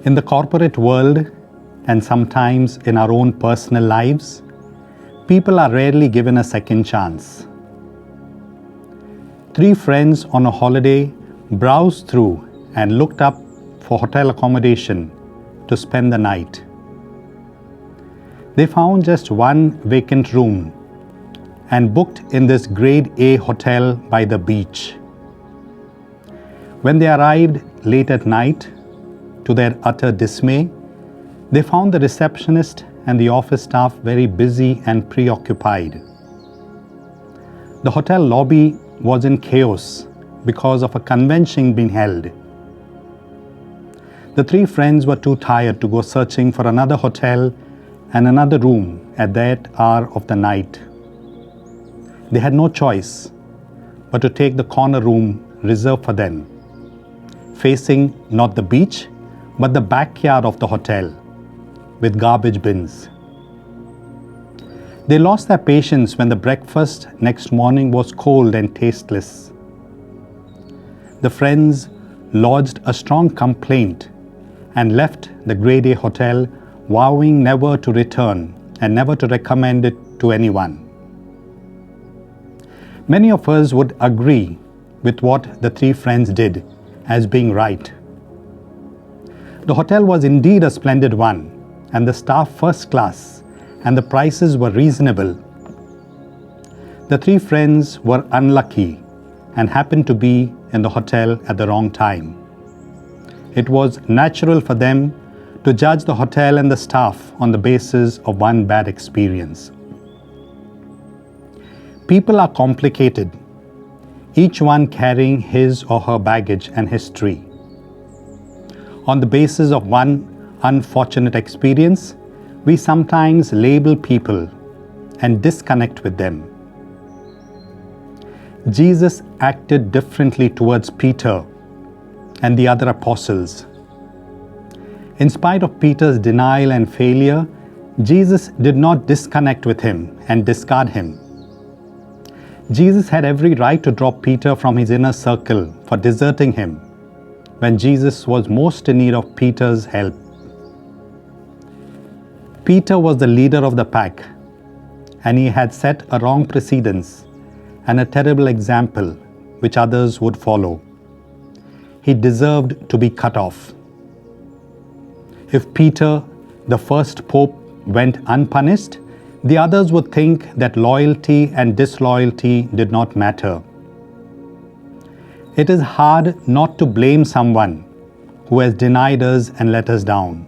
In the corporate world, and sometimes in our own personal lives, people are rarely given a second chance. 3 friends on a holiday browsed through and looked up for hotel accommodation to spend the night. They found just one vacant room and booked in this grade A hotel by the beach. When they arrived late at night, to their utter dismay, they found the receptionist and the office staff very busy and preoccupied. The hotel lobby was in chaos because of a convention being held. The 3 friends were too tired to go searching for another hotel and another room at that hour of the night. They had no choice but to take the corner room reserved for them, facing not the beach but the backyard of the hotel, with garbage bins. They lost their patience when the breakfast next morning was cold and tasteless. The friends lodged a strong complaint and left the grade A hotel, vowing never to return and never to recommend it to anyone. Many of us would agree with what the 3 friends did as being right. The hotel was indeed a splendid one, and the staff first class, and the prices were reasonable. The 3 friends were unlucky and happened to be in the hotel at the wrong time. It was natural for them to judge the hotel and the staff on the basis of one bad experience. People are complicated, each one carrying his or her baggage and history. On the basis of one unfortunate experience, we sometimes label people and disconnect with them. Jesus acted differently towards Peter and the other apostles. In spite of Peter's denial and failure, Jesus did not disconnect with him and discard him. Jesus had every right to drop Peter from his inner circle for deserting him when Jesus was most in need of Peter's help. Peter was the leader of the pack, and he had set a wrong precedence and a terrible example which others would follow. He deserved to be cut off. If Peter, the first pope, went unpunished, the others would think that loyalty and disloyalty did not matter. It is hard not to blame someone who has denied us and let us down.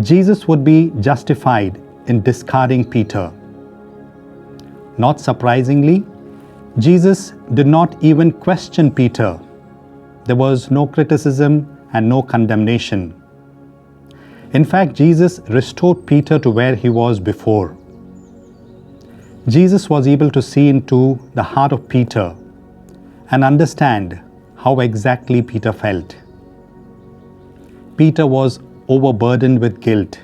Jesus would be justified in discarding Peter. Not surprisingly, Jesus did not even question Peter. There was no criticism and no condemnation. In fact, Jesus restored Peter to where he was before. Jesus was able to see into the heart of Peter and understand how exactly Peter felt. Peter was overburdened with guilt.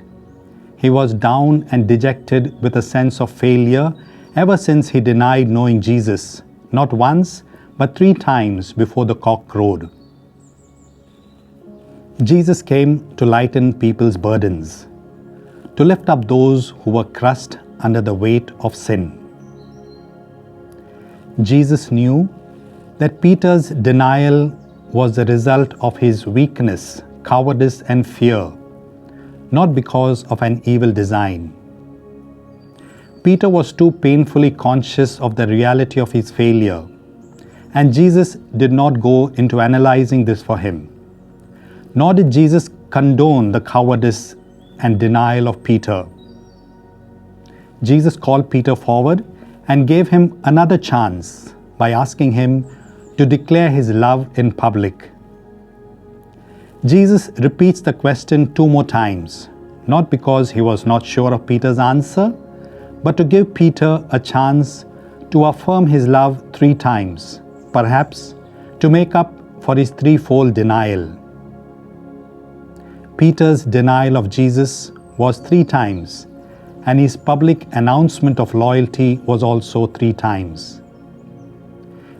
He was down and dejected with a sense of failure ever since he denied knowing Jesus, not once, but 3 times before the cock crowed. Jesus came to lighten people's burdens, to lift up those who were crushed under the weight of sin. Jesus knew that Peter's denial was the result of his weakness, cowardice, and fear, not because of an evil design. Peter was too painfully conscious of the reality of his failure, and Jesus did not go into analyzing this for him. Nor did Jesus condone the cowardice and denial of Peter. Jesus called Peter forward and gave him another chance by asking him to declare his love in public. Jesus repeats the question 2 more times, not because he was not sure of Peter's answer, but to give Peter a chance to affirm his love 3 times, perhaps to make up for his 3-fold denial. Peter's denial of Jesus was 3 times, and his public announcement of loyalty was also 3 times.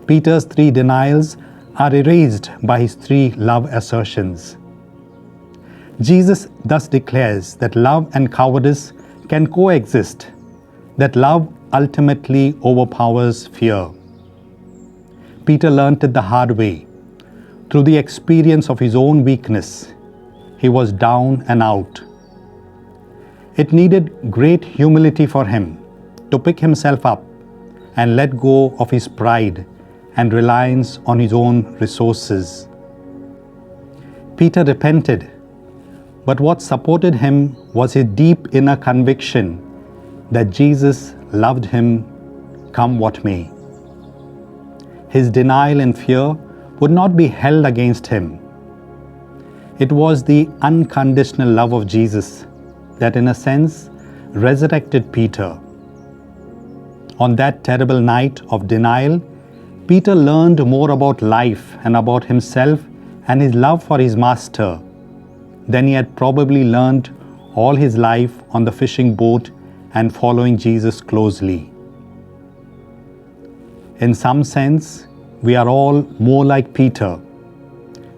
Peter's 3 denials are erased by his 3 love assertions. Jesus thus declares that love and cowardice can coexist, that love ultimately overpowers fear. Peter learnt it the hard way. Through the experience of his own weakness, he was down and out. It needed great humility for him to pick himself up and let go of his pride and reliance on his own resources. Peter repented, but what supported him was his deep inner conviction that Jesus loved him, come what may. His denial and fear would not be held against him. It was the unconditional love of Jesus that, in a sense, resurrected Peter. On that terrible night of denial, Peter learned more about life and about himself and his love for his master than he had probably learned all his life on the fishing boat and following Jesus closely. In some sense, we are all more like Peter.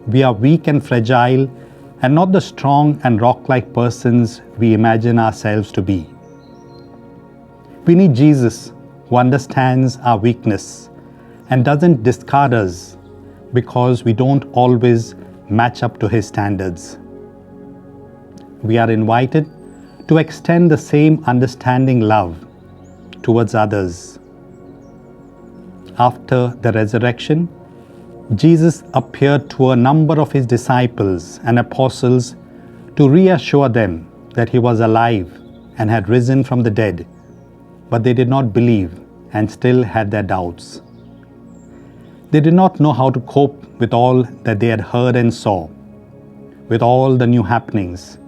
We are weak and fragile and not the strong and rock-like persons we imagine ourselves to be. We need Jesus who understands our weakness and doesn't discard us because we don't always match up to his standards. We are invited to extend the same understanding love towards others. After the resurrection, Jesus appeared to a number of his disciples and apostles to reassure them that he was alive and had risen from the dead, but they did not believe and still had their doubts. They did not know how to cope with all that they had heard and saw, with all the new happenings,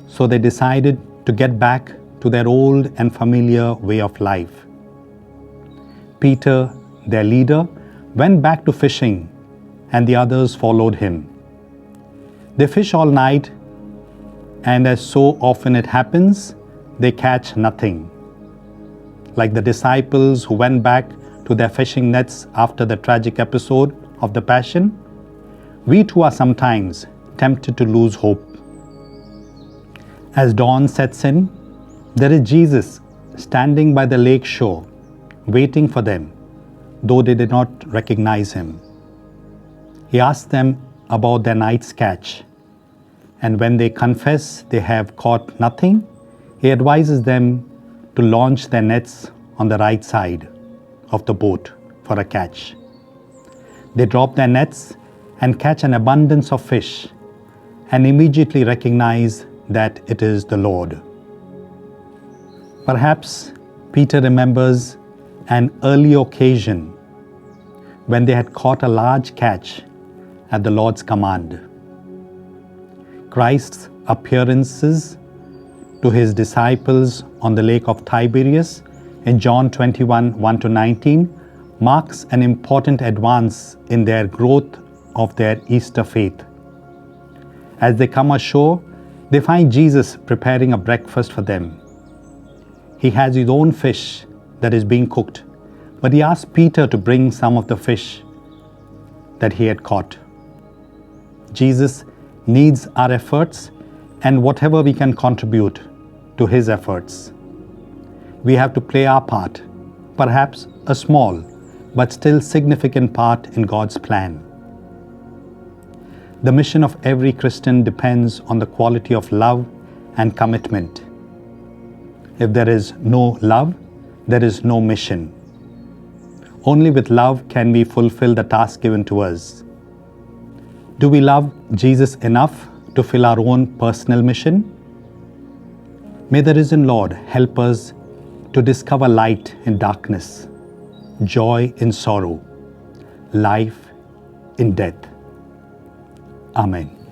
so they decided to get back to their old and familiar way of life. Peter, their leader, went back to fishing, and the others followed him. They fish all night, and as so often it happens, they catch nothing. Like the disciples who went back to their fishing nets after the tragic episode of the Passion, we too are sometimes tempted to lose hope. As dawn sets in, there is Jesus standing by the lake shore, waiting for them, though they did not recognize him. He asks them about their night's catch, and when they confess they have caught nothing, he advises them to launch their nets on the right side of the boat for a catch. They drop their nets and catch an abundance of fish, and immediately recognize that it is the Lord. Perhaps Peter remembers an early occasion when they had caught a large catch at the Lord's command. Christ's appearances to his disciples on the lake of Tiberias in John 21, 1-19 marks an important advance in their growth of their Easter faith. As they come ashore, they find Jesus preparing a breakfast for them. He has his own fish that is being cooked, but he asks Peter to bring some of the fish that he had caught. Jesus needs our efforts and whatever we can contribute to his efforts. We have to play our part, perhaps a small but still significant part in God's plan. The mission of every Christian depends on the quality of love and commitment. If there is no love, there is no mission. Only with love can we fulfill the task given to us. Do we love Jesus enough to fill our own personal mission? May the risen Lord help us to discover light in darkness, joy in sorrow, life in death. Amen.